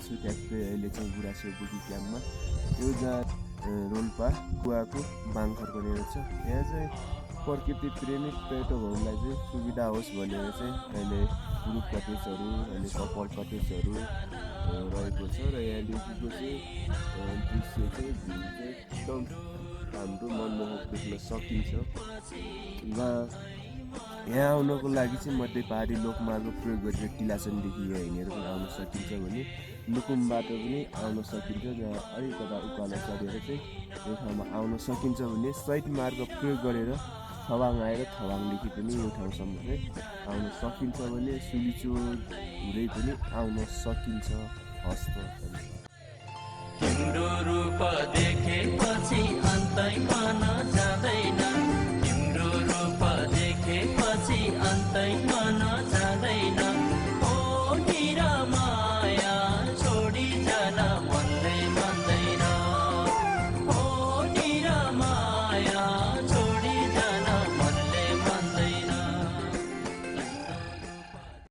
छु ट्याक्कै अहिले चाहिँ गुराँसे बुढी क्याम्पमा। यो जहाँ रोल्पा कुवाको बाङखरको रहेछ। यहाँ चाहिँ प्रकृति प्रेमी पर्यटकहरूलाई चाहिँ सुविधा होस् भनेर चाहिँ अहिले ग्रुप कटेजहरू अहिले कपल कटेजहरू रहेको छ र यहाँदेखिको चाहिँ दृश्य चाहिँ भ्यू चाहिँ एकदम हाम्रो मनमोहक देख्न सकिन्छ। र यहाँ आउनको लागि चाहिँ मध्य पहाडी लोकमार्ग प्रयोग गरेर टिलाचनदेखि यहाँ हिँडेर पनि आउन सकिन्छ भने लुकुमबाट पनि आउन सकिन्छ। जहाँ अलिकता उकालो चढेर चाहिँ यो ठाउँमा आउन सकिन्छ भने सहित मार्ग प्रयोग गरेर थवाङ आएर थवाङदेखि पनि यो ठाउँसम्म चाहिँ आउन सकिन्छ भने सुलिचो हुँदै पनि आउन सकिन्छ। हस्त तिम्रो रूप देखेपछि अन्तै मन जाँदैन, तिम्रो रूप देखेपछि अन्तै